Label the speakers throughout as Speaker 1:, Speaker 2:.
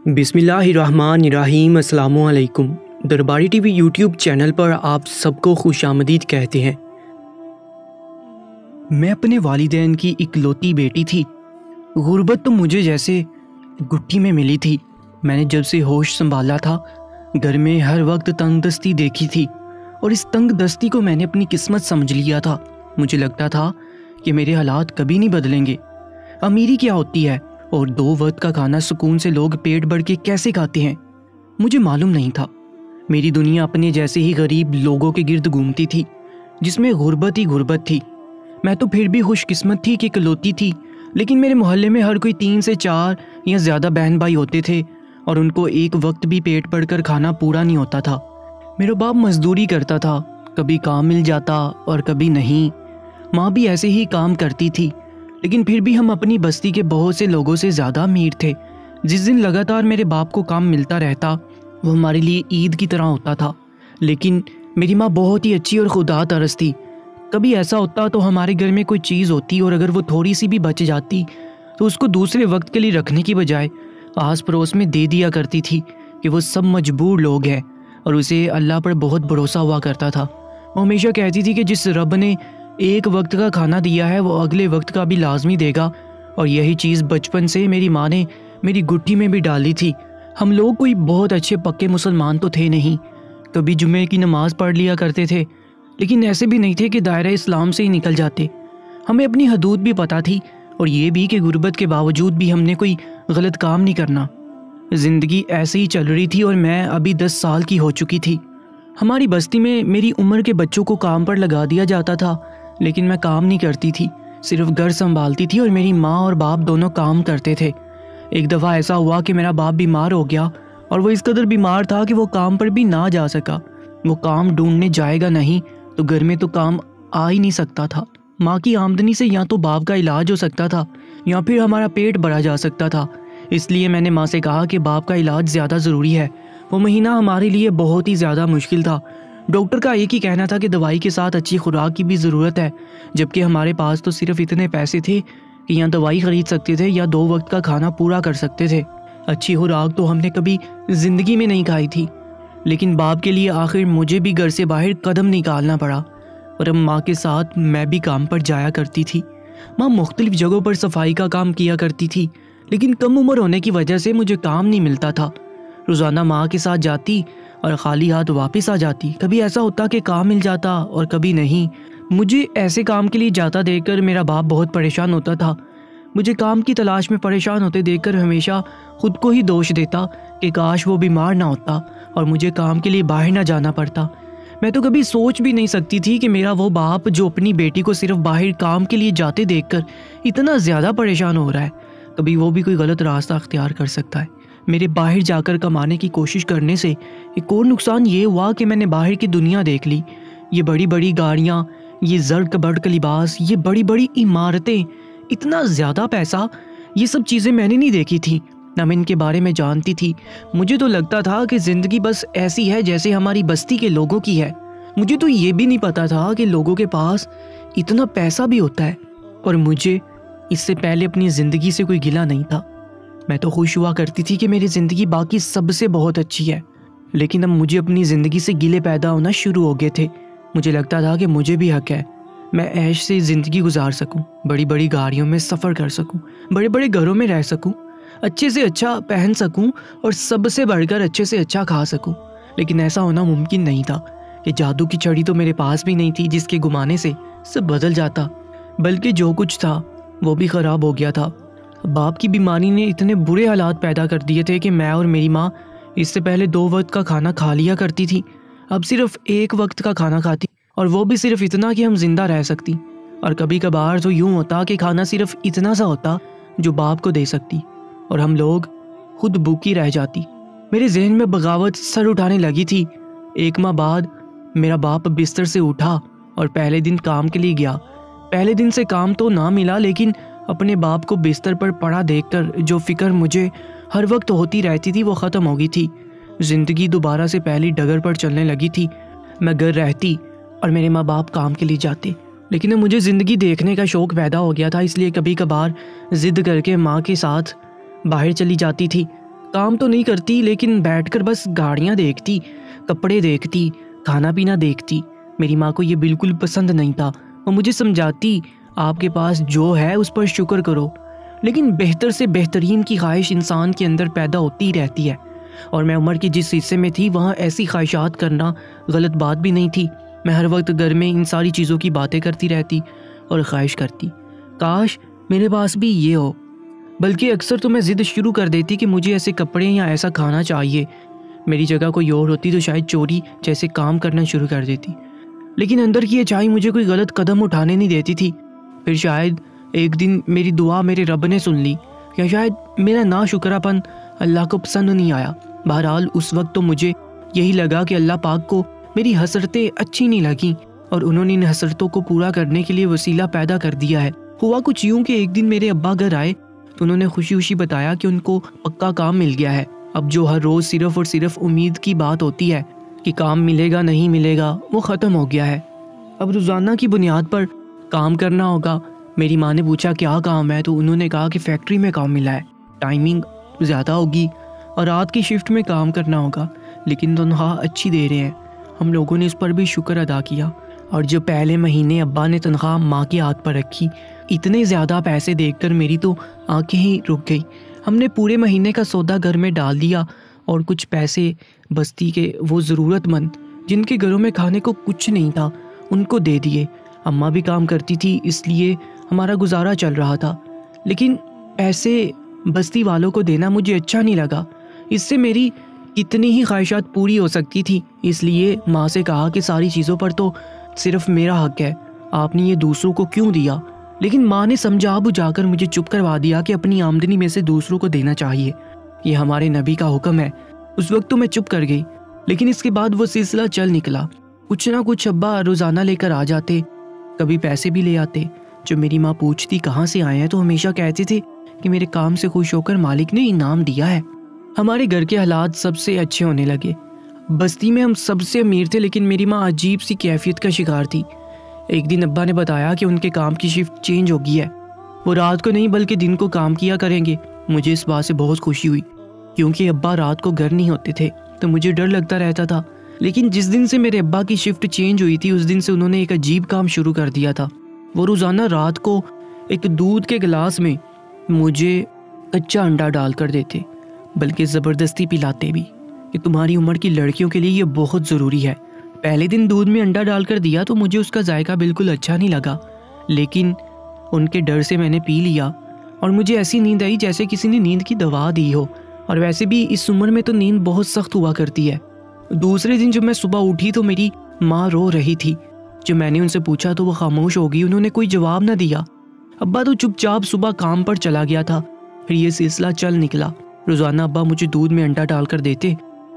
Speaker 1: बिस्मिल्लाहिर्रहमानिर्रहीम। अस्सलामुअलैकुम। दरबारी टीवी यूट्यूब चैनल पर आप सबको खुशामदीद कहते हैं। मैं अपने वालिदैन की इकलौती बेटी थी। गुर्बत तो मुझे जैसे गुट्ठी में मिली थी। मैंने जब से होश संभाला था घर में हर वक्त तंगदस्ती देखी थी और इस तंगदस्ती को मैंने अपनी किस्मत समझ लिया था। मुझे लगता था कि मेरे हालात कभी नहीं बदलेंगे। अमीरी क्या होती है और 2 वक्त का खाना सुकून से लोग पेट भर के कैसे खाते हैं, मुझे मालूम नहीं था। मेरी दुनिया अपने जैसे ही गरीब लोगों के गिर्द घूमती थी जिसमें गुर्बत ही गुर्बत थी। मैं तो फिर भी खुशकिस्मत थी कि इकलौती थी, लेकिन मेरे मोहल्ले में हर कोई 3 से 4 या ज़्यादा बहन भाई होते थे और उनको एक वक्त भी पेट भर कर खाना पूरा नहीं होता था। मेरा बाप मजदूरी करता था, कभी काम मिल जाता और कभी नहीं। माँ भी ऐसे ही काम करती थी, लेकिन फिर भी हम अपनी बस्ती के बहुत से लोगों से ज़्यादा अमीर थे। जिस दिन लगातार मेरे बाप को काम मिलता रहता वो हमारे लिए ईद की तरह होता था। लेकिन मेरी माँ बहुत ही अच्छी और खुदा तरस थी। कभी ऐसा होता तो हमारे घर में कोई चीज़ होती और अगर वो थोड़ी सी भी बच जाती तो उसको दूसरे वक्त के लिए रखने की बजाय आस पड़ोस में दे दिया करती थी कि वो सब मजबूर लोग हैं, और उसे अल्लाह पर बहुत भरोसा हुआ करता था। वो हमेशा कहती थी कि जिस रब ने एक वक्त का खाना दिया है वो अगले वक्त का भी लाजमी देगा, और यही चीज़ बचपन से मेरी माँ ने मेरी गुट्ठी में भी डाली थी। हम लोग कोई बहुत अच्छे पक्के मुसलमान तो थे नहीं, कभी जुमे की नमाज़ पढ़ लिया करते थे, लेकिन ऐसे भी नहीं थे कि दायरा इस्लाम से ही निकल जाते। हमें अपनी हदूद भी पता थी और ये भी कि गुर्बत के बावजूद भी हमने कोई गलत काम नहीं करना। ज़िंदगी ऐसे ही चल रही थी और मैं अभी 10 साल की हो चुकी थी। हमारी बस्ती में मेरी उम्र के बच्चों को काम पर लगा दिया जाता था, लेकिन मैं काम नहीं करती थी, सिर्फ घर संभालती थी और मेरी माँ और बाप दोनों काम करते थे। एक दफ़ा ऐसा हुआ कि मेरा बाप बीमार हो गया और वो इस कदर बीमार था कि वो काम पर भी ना जा सका। वो काम ढूंढने जाएगा नहीं तो घर में तो काम आ ही नहीं सकता था। माँ की आमदनी से या तो बाप का इलाज हो सकता था या फिर हमारा पेट भरा जा सकता था। इसलिए मैंने माँ से कहा कि बाप का इलाज ज़्यादा ज़रूरी है। वो महीना हमारे लिए बहुत ही ज़्यादा मुश्किल था। डॉक्टर का एक ही कहना था कि दवाई के साथ अच्छी खुराक की भी ज़रूरत है, जबकि हमारे पास तो सिर्फ इतने पैसे थे कि या दवाई ख़रीद सकते थे या 2 वक्त का खाना पूरा कर सकते थे। अच्छी खुराक तो हमने कभी ज़िंदगी में नहीं खाई थी, लेकिन बाप के लिए आखिर मुझे भी घर से बाहर कदम निकालना पड़ा और अब माँ के साथ मैं भी काम पर जाया करती थी। माँ मुख्तलिफ जगहों पर सफाई का काम किया करती थी, लेकिन कम उम्र होने की वजह से मुझे काम नहीं मिलता था। रोज़ाना माँ के साथ जाती और खाली हाथ वापस आ जाती। कभी ऐसा होता कि काम मिल जाता और कभी नहीं। मुझे ऐसे काम के लिए जाता देखकर मेरा बाप बहुत परेशान होता था। मुझे काम की तलाश में परेशान होते देखकर हमेशा खुद को ही दोष देता कि काश वो बीमार ना होता और मुझे काम के लिए बाहर ना जाना पड़ता। मैं तो कभी सोच भी नहीं सकती थी कि मेरा वो बाप जो अपनी बेटी को सिर्फ बाहर काम के लिए जाते देखकर इतना ज़्यादा परेशान हो रहा है, कभी वो भी कोई गलत रास्ता अख्तियार कर सकता है। मेरे बाहर जाकर कमाने की कोशिश करने से एक और नुकसान ये हुआ कि मैंने बाहर की दुनिया देख ली। ये बड़ी बड़ी गाड़ियाँ, ये जर्द बर्द का लिबास, ये बड़ी बड़ी इमारतें, इतना ज़्यादा पैसा, ये सब चीज़ें मैंने नहीं देखी थी, ना मैं इनके बारे में जानती थी। मुझे तो लगता था कि ज़िंदगी बस ऐसी है जैसे हमारी बस्ती के लोगों की है। मुझे तो ये भी नहीं पता था कि लोगों के पास इतना पैसा भी होता है, और मुझे इससे पहले अपनी ज़िंदगी से कोई गिला नहीं था। मैं तो खुश हुआ करती थी कि मेरी ज़िंदगी बाकी सबसे बहुत अच्छी है, लेकिन अब मुझे अपनी ज़िंदगी से गिले पैदा होना शुरू हो गए थे। मुझे लगता था कि मुझे भी हक है, मैं ऐश से ज़िंदगी गुजार सकूं, बड़ी बड़ी गाड़ियों में सफ़र कर सकूं, बड़े बड़े घरों में रह सकूं, अच्छे से अच्छा पहन सकूं और सबसे बढ़कर अच्छे से अच्छा खा सकूं। लेकिन ऐसा होना मुमकिन नहीं था कि जादू की छड़ी तो मेरे पास भी नहीं थी जिसके घुमाने से सब बदल जाता, बल्कि जो कुछ था वो भी ख़राब हो गया था। बाप की बीमारी ने इतने बुरे हालात पैदा कर दिए थे कि मैं और मेरी माँ इससे पहले 2 वक्त का खाना खा लिया करती थी, अब सिर्फ 1 वक्त का खाना खाती, और वो भी सिर्फ इतना कि हम जिंदा रह सकती। और कभी कभार तो यूँ होता कि खाना सिर्फ इतना सा होता जो बाप को दे सकती, और हम लोग खुद भूखी रह जाती। मेरे जहन में बगावत सर उठाने लगी थी। 1 माह बाद मेरा बाप बिस्तर से उठा और पहले दिन काम के लिए गया। पहले दिन से काम तो ना मिला, लेकिन अपने बाप को बिस्तर पर पड़ा देखकर जो फिक्र मुझे हर वक्त होती रहती थी वो ख़त्म हो गई थी। ज़िंदगी दोबारा से पहली डगर पर चलने लगी थी। मैं घर रहती और मेरे माँ बाप काम के लिए जाते, लेकिन मुझे ज़िंदगी देखने का शौक़ पैदा हो गया था, इसलिए कभी कभार ज़िद करके माँ के साथ बाहर चली जाती थी। काम तो नहीं करती, लेकिन बैठकर बस गाड़ियाँ देखती, कपड़े देखती, खाना पीना देखती। मेरी माँ को ये बिल्कुल पसंद नहीं था। वो मुझे समझाती, आपके पास जो है उस पर शुक्र करो, लेकिन बेहतर से बेहतरीन की ख्वाहिश इंसान के अंदर पैदा होती ही रहती है। और मैं उम्र के जिस हिस्से में थी वहाँ ऐसी ख्वाहिशात करना गलत बात भी नहीं थी। मैं हर वक्त घर में इन सारी चीज़ों की बातें करती रहती और ख्वाहिश करती, काश मेरे पास भी ये हो। बल्कि अक्सर तो मैं ज़िद शुरू कर देती कि मुझे ऐसे कपड़े या ऐसा खाना चाहिए। मेरी जगह कोई और होती तो शायद चोरी जैसे काम करना शुरू कर देती, लेकिन अंदर की अच्छाई मुझे कोई गलत कदम उठाने नहीं देती थी। फिर शायद एक दिन मेरी दुआ मेरे रब ने सुन ली, या शायद मेरा नाशुक्रापन अल्लाह को पसंद नहीं आया। बहरहाल उस वक्त तो मुझे यही लगा कि अल्लाह पाक को मेरी हसरतें अच्छी नहीं लगीं और उन्होंने इन हसरतों को पूरा करने के लिए वसीला पैदा कर दिया है। हुआ कुछ यूँ कि एक दिन मेरे अब्बा घर आए तो उन्होंने खुशी खुशी बताया कि उनको पक्का काम मिल गया है। अब जो हर रोज़ सिर्फ और सिर्फ उम्मीद की बात होती है कि काम मिलेगा नहीं मिलेगा, वो ख़त्म हो गया है। अब रोज़ाना की बुनियाद पर काम करना होगा। मेरी माँ ने पूछा क्या काम है, तो उन्होंने कहा कि फैक्ट्री में काम मिला है, टाइमिंग ज़्यादा होगी और रात की शिफ्ट में काम करना होगा, लेकिन तनख्वाह अच्छी दे रहे हैं। हम लोगों ने इस पर भी शुक्र अदा किया। और जो पहले महीने अब्बा ने तनख्वाह माँ के हाथ पर रखी, इतने ज़्यादा पैसे देखकर मेरी तो आंखें ही रुक गई। हमने पूरे महीने का सौदा घर में डाल दिया और कुछ पैसे बस्ती के वो ज़रूरतमंद जिनके घरों में खाने को कुछ नहीं था उनको दे दिए। अम्मा भी काम करती थी, इसलिए हमारा गुजारा चल रहा था, लेकिन पैसे बस्ती वालों को देना मुझे अच्छा नहीं लगा। इससे मेरी कितनी ही ख्वाहिशात पूरी हो सकती थी। इसलिए माँ से कहा कि सारी चीज़ों पर तो सिर्फ मेरा हक है, आपने ये दूसरों को क्यों दिया। लेकिन माँ ने समझा बुझाकर मुझे चुप करवा दिया कि अपनी आमदनी में से दूसरों को देना चाहिए, ये हमारे नबी का हुक्म है। उस वक्त तो मैं चुप कर गई, लेकिन इसके बाद वो सिलसिला चल निकला। कुछ ना कुछ अब्बा रोज़ाना लेकर आ जाते, कभी पैसे भी ले आते। जो मेरी माँ पूछती कहाँ से आए हैं, तो हमेशा कहते थे कि मेरे काम से खुश होकर मालिक ने इनाम दिया है। हमारे घर के हालात सबसे अच्छे होने लगे। बस्ती में हम सबसे अमीर थे, लेकिन मेरी माँ अजीब सी कैफियत का शिकार थी। एक दिन अब्बा ने बताया कि उनके काम की शिफ्ट चेंज हो गई है, वो रात को नहीं बल्कि दिन को काम किया करेंगे। मुझे इस बात से बहुत खुशी हुई, क्योंकि अब्बा रात को घर नहीं होते थे तो मुझे डर लगता रहता था। लेकिन जिस दिन से मेरे अब्बा की शिफ्ट चेंज हुई थी, उस दिन से उन्होंने एक अजीब काम शुरू कर दिया था। वो रोज़ाना रात को एक दूध के गिलास में मुझे कच्चा अंडा डाल कर देते, बल्कि ज़बरदस्ती पिलाते भी कि तुम्हारी उम्र की लड़कियों के लिए ये बहुत ज़रूरी है। पहले दिन दूध में अंडा डालकर दिया तो मुझे उसका जायका बिल्कुल अच्छा नहीं लगा, लेकिन उनके डर से मैंने पी लिया और मुझे ऐसी नींद आई जैसे किसी ने नींद की दवा दी हो। और वैसे भी इस उम्र में तो नींद बहुत सख्त हुआ करती है। दूसरे दिन जब मैं सुबह उठी तो मेरी माँ रो रही थी। जब मैंने उनसे पूछा तो वो खामोश हो गई, उन्होंने कोई जवाब ना दिया। अब्बा तो चुपचाप सुबह काम पर चला गया था। फिर ये सिलसिला चल निकला। रोज़ाना अब्बा मुझे दूध में अंडा डालकर देते,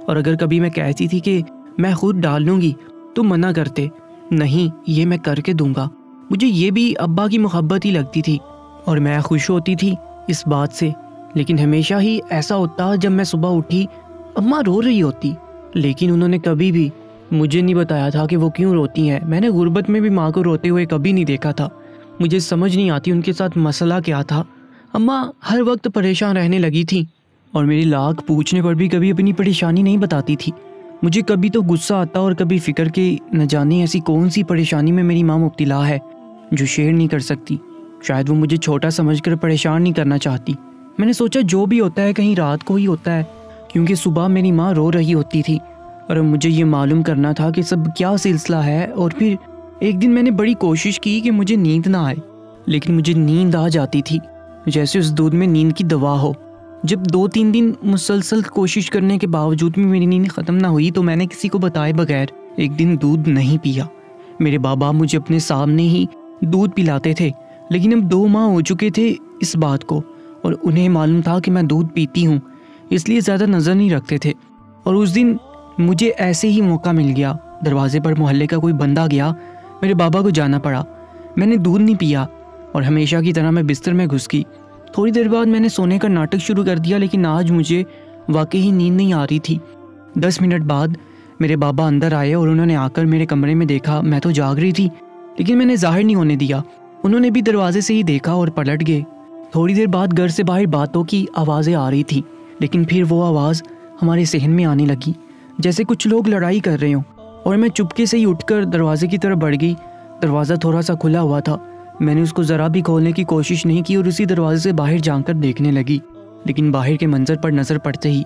Speaker 1: और अगर कभी मैं कहती थी कि मैं खुद डाल लूँगी तो मना करते, नहीं ये मैं करके दूंगा। मुझे ये भी अब्बा की मोहब्बत ही लगती थी और मैं खुश होती थी इस बात से। लेकिन हमेशा ही ऐसा होता, जब मैं सुबह उठी अम्मा रो रही होती, लेकिन उन्होंने कभी भी मुझे नहीं बताया था कि वो क्यों रोती हैं। मैंने गुर्बत में भी माँ को रोते हुए कभी नहीं देखा था। मुझे समझ नहीं आती उनके साथ मसला क्या था। अम्मा हर वक्त परेशान रहने लगी थी और मेरी लाख पूछने पर भी कभी अपनी परेशानी नहीं बताती थी। मुझे कभी तो गुस्सा आता और कभी फिक्र कि न जाने ऐसी कौन सी परेशानी में मेरी माँ मुब्तला है जो शेयर नहीं कर सकती। शायद वो मुझे छोटा समझकर परेशान नहीं करना चाहती। मैंने सोचा जो भी होता है कहीं रात को ही होता है, क्योंकि सुबह मेरी माँ रो रही होती थी और अब मुझे ये मालूम करना था कि सब क्या सिलसिला है। और फिर एक दिन मैंने बड़ी कोशिश की कि मुझे नींद ना आए, लेकिन मुझे नींद आ जाती थी जैसे उस दूध में नींद की दवा हो। जब 2-3 दिन मुसलसल कोशिश करने के बावजूद भी मेरी नींद ख़त्म ना हुई तो मैंने किसी को बताए बगैर एक दिन दूध नहीं पिया। मेरे बाबा मुझे अपने सामने ही दूध पिलाते थे, लेकिन अब 2 माह हो चुके थे इस बात को और उन्हें मालूम था कि मैं दूध पीती हूँ, इसलिए ज़्यादा नज़र नहीं रखते थे। और उस दिन मुझे ऐसे ही मौका मिल गया। दरवाजे पर मोहल्ले का कोई बंदा गया, मेरे बाबा को जाना पड़ा। मैंने दूध नहीं पिया और हमेशा की तरह मैं बिस्तर में घुस गई। थोड़ी देर बाद मैंने सोने का नाटक शुरू कर दिया, लेकिन आज मुझे वाकई ही नींद नहीं आ रही थी। 10 मिनट बाद मेरे बाबा अंदर आए और उन्होंने आकर मेरे कमरे में देखा। मैं तो जाग रही थी, लेकिन मैंने जाहिर नहीं होने दिया। उन्होंने भी दरवाजे से ही देखा और पलट गए। थोड़ी देर बाद घर से बाहर बातों की आवाज़ें आ रही थी। लेकिन फिर वो आवाज़ हमारे सहन में आने लगी, जैसे कुछ लोग लड़ाई कर रहे हों, और मैं चुपके से ही उठकर दरवाजे की तरफ बढ़ गई। दरवाज़ा थोड़ा सा खुला हुआ था। मैंने उसको ज़रा भी खोलने की कोशिश नहीं की और उसी दरवाजे से बाहर जाकर देखने लगी। लेकिन बाहर के मंजर पर नज़र पड़ते ही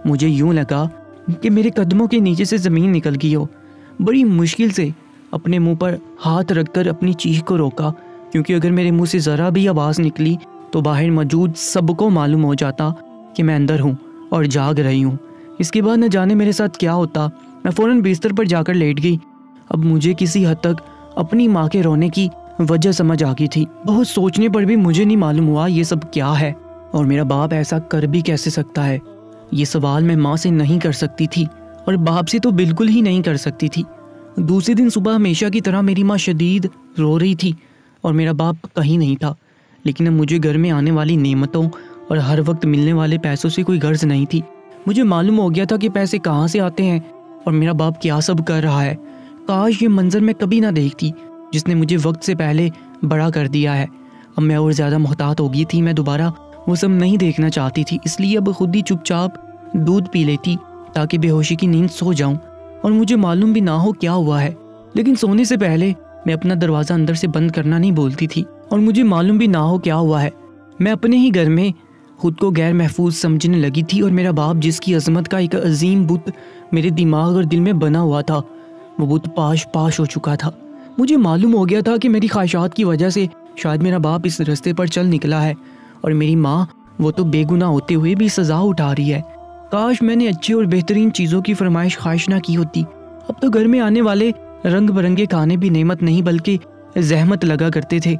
Speaker 1: मुझे यूं लगा कि मेरे कदमों के नीचे से ज़मीन निकल गई हो। बड़ी मुश्किल से अपने मुंह पर हाथ रखकर अपनी चीख को रोका, क्योंकि अगर मेरे मुंह से ज़रा भी आवाज़ निकली तो बाहर मौजूद सबको मालूम हो जाता कि मैं अंदर हूँ और जाग रही हूँ। इसके बाद न जाने मेरे साथ क्या होता। मैं फ़ौरन बिस्तर पर जाकर लेट गई। अब मुझे किसी हद तक अपनी माँ के रोने की वजह समझ आ गई थी। बहुत सोचने पर भी मुझे नहीं मालूम हुआ ये सब क्या है और मेरा बाप ऐसा कर भी कैसे सकता है। ये सवाल मैं माँ से नहीं कर सकती थी और बाप से तो बिल्कुल ही नहीं कर सकती थी। दूसरे दिन सुबह हमेशा की तरह मेरी माँ शदीद रो रही थी और मेरा बाप कहीं नहीं था। लेकिन अब मुझे घर में आने वाली नेमतों और हर वक्त मिलने वाले पैसों से कोई गर्ज नहीं थी। मुझे मालूम हो गया था कि पैसे कहाँ से आते हैं और मेरा बाप क्या सब कर रहा है। काश ये मंजर मैं कभी ना देखती जिसने मुझे वक्त से पहले बड़ा कर दिया है। अब मैं और ज़्यादा मोहतात हो गई थी। मैं दोबारा वो सब नहीं देखना चाहती थी, इसलिए अब खुद ही चुपचाप दूध पी लेती ताकि बेहोशी की नींद सो जाऊं और मुझे मालूम भी ना हो क्या हुआ है। लेकिन सोने से पहले मैं अपना दरवाज़ा अंदर से बंद करना नहीं बोलती थी और मुझे मालूम भी ना हो क्या हुआ है। मैं अपने ही घर में खुद को गैर महफूज समझने लगी थी और मेरा बाप जिसकी अजमत का एक अजीम बुत मेरे दिमाग और दिल में बना हुआ था, वो बुत पाश पाश हो चुका था। मुझे मालूम हो गया था कि मेरी ख्वाहिशात की वजह से शायद मेरा बाप इस रास्ते पर चल निकला है और मेरी माँ, वो तो बेगुनाह होते हुए भी सज़ा उठा रही है। काश मैंने अच्छी और बेहतरीन चीज़ों की फरमाइश ख्वाहिश ना की होती। अब तो घर में आने वाले रंग बिरंगे खाने भी नेमत नहीं बल्कि जहमत लगा करते थे।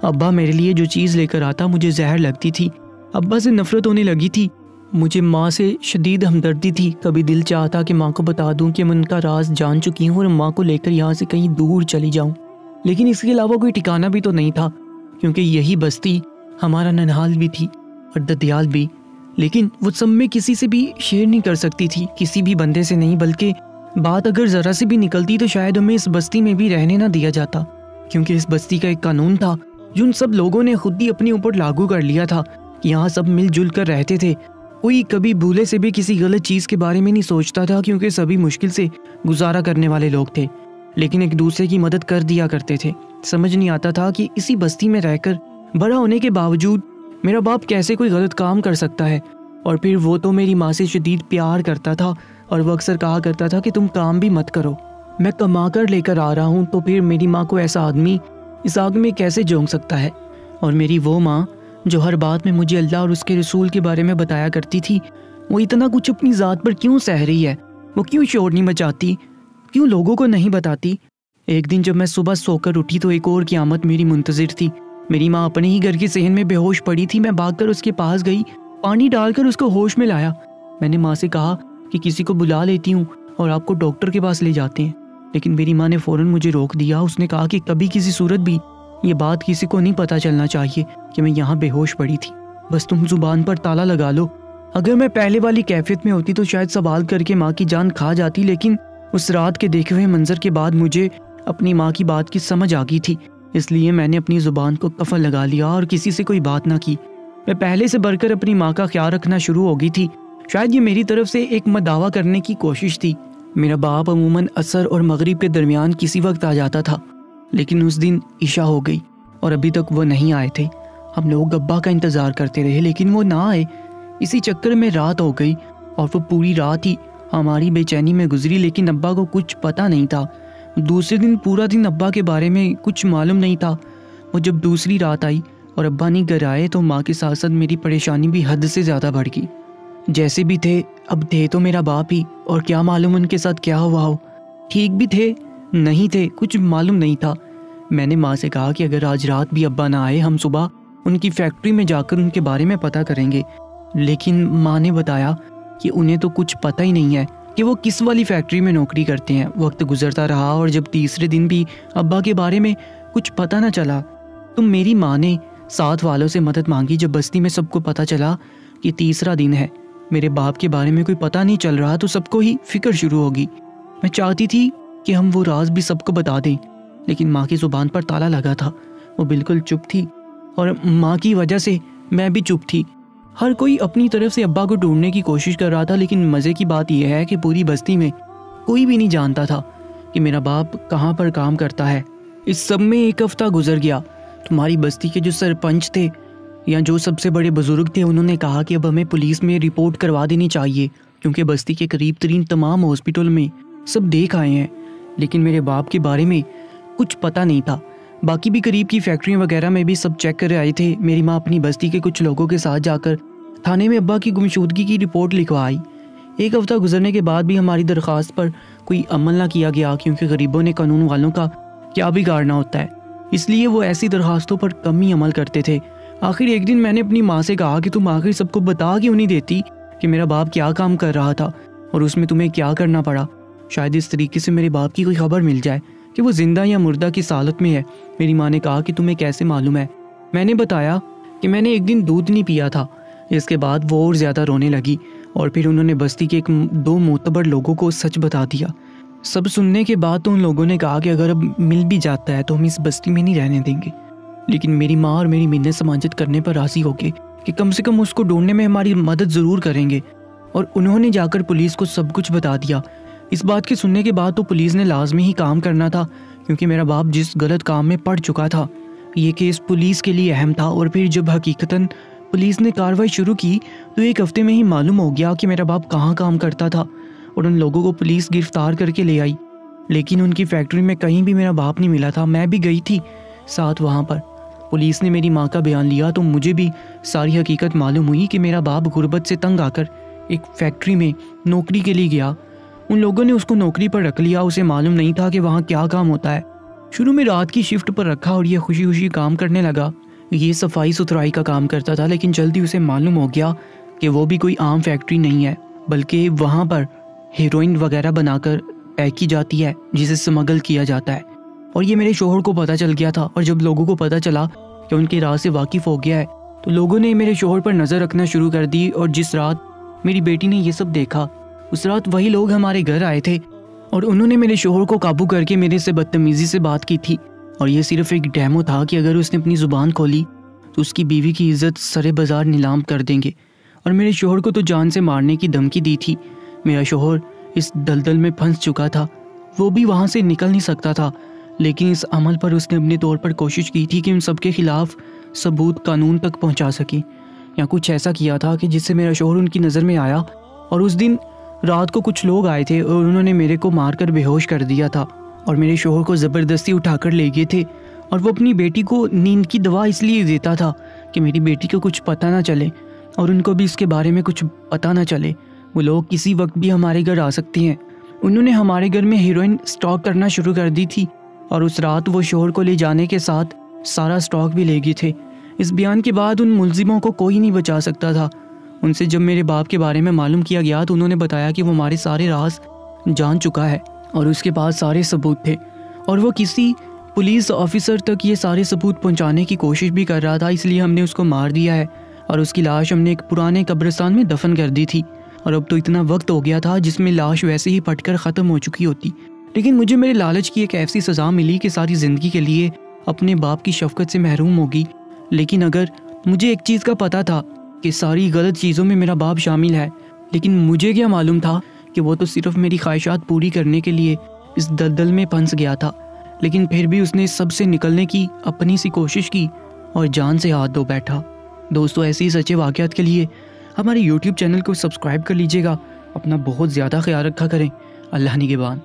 Speaker 1: अब्बा मेरे लिए जो चीज़ लेकर आता मुझे जहर लगती थी। अब्बा से नफरत होने लगी थी। मुझे माँ से शदीद हमदर्दी थी। कभी दिल चाहता कि माँ को बता दूं कि मैं उनका राज जान चुकी हूँ और माँ को लेकर यहाँ से कहीं दूर चली जाऊँ, लेकिन इसके अलावा कोई ठिकाना भी तो नहीं था, क्योंकि यही बस्ती हमारा ननहाल भी थी और ददियाल भी। लेकिन वो सब में किसी से भी शेयर नहीं कर सकती थी, किसी भी बंदे से नहीं, बल्कि बात अगर ज़रा सी भी निकलती तो शायद हमें इस बस्ती में भी रहने ना दिया जाता, क्योंकि इस बस्ती का एक कानून था जो उन सब लोगों ने खुद ही अपने ऊपर लागू कर लिया था कि यहाँ सब मिलजुल कर रहते थे। कोई कभी भूले से भी किसी गलत चीज़ के बारे में नहीं सोचता था, क्योंकि सभी मुश्किल से गुजारा करने वाले लोग थे, लेकिन एक दूसरे की मदद कर दिया करते थे। समझ नहीं आता था कि इसी बस्ती में रहकर बड़ा होने के बावजूद मेरा बाप कैसे कोई गलत काम कर सकता है। और फिर वो तो मेरी माँ से शदीद प्यार करता था और वो अक्सर कहा करता था कि तुम काम भी मत करो, मैं कमा कर लेकर आ रहा हूँ, तो फिर मेरी माँ को ऐसा आदमी इस आग में कैसे झोंक सकता है। और मेरी वो माँ जो हर बात में मुझे अल्लाह और उसके रसूल के बारे में बताया करती थी, वो इतना कुछ अपनी ज़ात पर क्यों सह रही है, वो क्यों शोर नहीं मचाती, क्यों लोगों को नहीं बताती। एक दिन जब मैं सुबह सोकर उठी तो एक और क़यामत मेरी मुंतज़िर थी। मेरी माँ अपने ही घर के सहन में बेहोश पड़ी थी। मैं भागकर उसके पास गई, पानी डालकर उसको होश में लाया। मैंने माँ से कहा कि किसी को बुला लेती हूँ और आपको डॉक्टर के पास ले जाते हैं, लेकिन मेरी माँ ने फ़ौरन मुझे रोक दिया। उसने कहा कि कभी किसी सूरत भी ये बात किसी को नहीं पता चलना चाहिए कि मैं यहाँ बेहोश पड़ी थी। बस तुम ज़ुबान पर ताला लगा लो। अगर मैं पहले वाली कैफियत में होती तो शायद सवाल करके माँ की जान खा जाती, लेकिन उस रात के देखे हुए मंजर के बाद मुझे अपनी माँ की बात की समझ आ गई थी, इसलिए मैंने अपनी ज़ुबान को कफल लगा लिया और किसी से कोई बात ना की। मैं पहले से बढ़कर अपनी माँ का ख्याल रखना शुरू हो गई थी। शायद ये मेरी तरफ से एक मदावा करने की कोशिश थी। मेरा बाप अमूमन असर और मगरिब के दरमियान किसी वक्त आ जाता था, लेकिन उस दिन इशा हो गई और अभी तक वो नहीं आए थे। हम लोग अब्बा का इंतज़ार करते रहे, लेकिन वो ना आए। इसी चक्कर में रात हो गई और वो पूरी रात ही हमारी बेचैनी में गुजरी, लेकिन अब्बा को कुछ पता नहीं था। दूसरे दिन पूरा दिन अब्बा के बारे में कुछ मालूम नहीं था। वो जब दूसरी रात आई और अब्बा नहीं घर आए तो माँ के साथ साथ मेरी परेशानी भी हद से ज़्यादा बढ़ गई। जैसे भी थे, अब थे तो मेरा बाप ही, और क्या मालूम उनके साथ क्या हुआ हो। ठीक भी थे, नहीं थे, कुछ मालूम नहीं था। मैंने माँ से कहा कि अगर आज रात भी अब्बा ना आए, हम सुबह उनकी फैक्ट्री में जाकर उनके बारे में पता करेंगे। लेकिन माँ ने बताया कि उन्हें तो कुछ पता ही नहीं है कि वो किस वाली फैक्ट्री में नौकरी करते हैं। वक्त गुजरता रहा और जब तीसरे दिन भी अब्बा के बारे में कुछ पता ना चला तो मेरी माँ ने साथ वालों से मदद मांगी। जब बस्ती में सबको पता चला कि तीसरा दिन है, मेरे बाप के बारे में कोई पता नहीं चल रहा, तो सबको ही फिक्र शुरू होगी। मैं चाहती थी कि हम वो राज भी सबको बता दें, लेकिन माँ की ज़ुबान पर ताला लगा था। वो बिल्कुल चुप थी और माँ की वजह से मैं भी चुप थी। हर कोई अपनी तरफ से अब्बा को ढूंढने की कोशिश कर रहा था, लेकिन मज़े की बात यह है कि पूरी बस्ती में कोई भी नहीं जानता था कि मेरा बाप कहाँ पर काम करता है। इस सब में एक हफ्ता गुजर गया। तुम्हारी बस्ती के जो सरपंच थे या जो सबसे बड़े बुजुर्ग थे, उन्होंने कहा कि अब हमें पुलिस में रिपोर्ट करवा देनी चाहिए, क्योंकि बस्ती के करीब तरीन तमाम हॉस्पिटल में सब देख आए हैं, लेकिन मेरे बाप के बारे में कुछ पता नहीं था। बाकी भी करीब की फैक्ट्रियाँ वगैरह में भी सब चेक कर आए थे। मेरी माँ अपनी बस्ती के कुछ लोगों के साथ जाकर थाने में अब्बा की गुमशुदगी की रिपोर्ट लिखवा आई। एक हफ्ता गुजरने के बाद भी हमारी दरख्वास्त पर कोई अमल ना किया गया, क्योंकि गरीबों ने कानून वालों का क्या बिगाड़ना होता है, इसलिए वो ऐसी दरख्वास्तों पर कम ही अमल करते थे। आखिर एक दिन मैंने अपनी माँ से कहा कि तुम आखिर सबको बता क्यों नहीं देती कि मेरा बाप क्या काम कर रहा था और उसमें तुम्हें क्या करना पड़ा। शायद इस तरीके से मेरे बाप की कोई खबर मिल जाए कि वो जिंदा या मुर्दा किस हालत में है। मेरी माँ ने कहा कि तुम्हें कैसे मालूम है। मैंने बताया कि मैंने एक दिन दूध नहीं पिया था। इसके बाद वो और ज़्यादा रोने लगी और फिर उन्होंने बस्ती के 2 मोतबर लोगों को सच बता दिया। सब सुनने के बाद तो उन लोगों ने कहा कि अगर अब मिल भी जाता है तो हम इस बस्ती में नहीं रहने देंगे, लेकिन मेरी माँ और मेरी मिन्नत समाजत करने पर राज़ी हो गए कि कम से कम उसको ढूंढने में हमारी मदद ज़रूर करेंगे, और उन्होंने जाकर पुलिस को सब कुछ बता दिया। इस बात के सुनने के बाद तो पुलिस ने लाजमी ही काम करना था, क्योंकि मेरा बाप जिस गलत काम में पड़ चुका था, ये केस पुलिस के लिए अहम था। और फिर जब हकीकतन पुलिस ने कार्रवाई शुरू की तो एक हफ्ते में ही मालूम हो गया कि मेरा बाप कहाँ काम करता था, और उन लोगों को पुलिस गिरफ्तार करके ले आई। लेकिन उनकी फैक्ट्री में कहीं भी मेरा बाप नहीं मिला था। मैं भी गई थी साथ वहाँ पर। पुलिस ने मेरी माँ का बयान लिया तो मुझे भी सारी हकीकत मालूम हुई कि मेरा बाप गुर्बत से तंग आकर एक फैक्ट्री में नौकरी के लिए गया। उन लोगों ने उसको नौकरी पर रख लिया। उसे मालूम नहीं था कि वहाँ क्या काम होता है। शुरू में रात की शिफ्ट पर रखा और ये खुशी खुशी काम करने लगा। ये सफाई सुथराई का काम करता था, लेकिन जल्दी उसे मालूम हो गया कि वो भी कोई आम फैक्ट्री नहीं है, बल्कि वहाँ पर हेरोइन वगैरह बनाकर पैक की जाती है, जिसे स्मगल किया जाता है। और ये मेरे शोहर को पता चल गया था। और जब लोगों को पता चला कि उनके राज से वाकिफ़ हो गया है तो लोगों ने मेरे शोहर पर नज़र रखना शुरू कर दी। और जिस रात मेरी बेटी ने ये सब देखा, उस रात वही लोग हमारे घर आए थे और उन्होंने मेरे शोहर को काबू करके मेरे से बदतमीज़ी से बात की थी। और ये सिर्फ एक डेमो था कि अगर उसने अपनी ज़ुबान खोली तो उसकी बीवी की इज्जत सरे बाजार नीलाम कर देंगे। और मेरे शोहर को तो जान से मारने की धमकी दी थी। मेरा शोहर इस दलदल में फंस चुका था, वो भी वहाँ से निकल नहीं सकता था। लेकिन इस अमल पर उसने अपने तौर पर कोशिश की थी कि उन सबके खिलाफ सबूत कानून तक पहुँचा सके, या कुछ ऐसा किया था कि जिससे मेरा शोहर उनकी नज़र में आया। और उस दिन रात को कुछ लोग आए थे और उन्होंने मेरे को मारकर बेहोश कर दिया था और मेरे शोहर को ज़बरदस्ती उठाकर ले गए थे। और वो अपनी बेटी को नींद की दवा इसलिए देता था कि मेरी बेटी को कुछ पता ना चले और उनको भी इसके बारे में कुछ पता ना चले। वो लोग किसी वक्त भी हमारे घर आ सकते हैं। उन्होंने हमारे घर में हीरोइन स्टॉक करना शुरू कर दी थी और उस रात वो शोहर को ले जाने के साथ सारा स्टॉक भी ले गए थे। इस बयान के बाद उन मुलजिमों को कोई नहीं बचा सकता था। उनसे जब मेरे बाप के बारे में मालूम किया गया तो उन्होंने बताया कि वो हमारे सारे राज जान चुका है और उसके पास सारे सबूत थे, और वो किसी पुलिस ऑफिसर तक ये सारे सबूत पहुंचाने की कोशिश भी कर रहा था। इसलिए हमने उसको मार दिया है और उसकी लाश हमने एक पुराने कब्रिस्तान में दफन कर दी थी। और अब तो इतना वक्त हो गया था जिसमें लाश वैसे ही फटकर ख़त्म हो चुकी होती, लेकिन मुझे मेरे लालच की एक ऐसी सज़ा मिली कि सारी ज़िंदगी के लिए अपने बाप की शफ़क़त से महरूम होगी। लेकिन अगर मुझे एक चीज़ का पता था कि सारी गलत चीज़ों में मेरा बाप शामिल है, लेकिन मुझे क्या मालूम था कि वो तो सिर्फ मेरी ख्वाहिशात पूरी करने के लिए इस दलदल में फंस गया था। लेकिन फिर भी उसने सबसे निकलने की अपनी सी कोशिश की और जान से हाथ धो बैठा। दोस्तों, ऐसे ही सच्चे वाक़यात के लिए हमारे YouTube चैनल को सब्सक्राइब कर लीजिएगा। अपना बहुत ज़्यादा ख्याल रखा करें। अल्लाह निगहबान।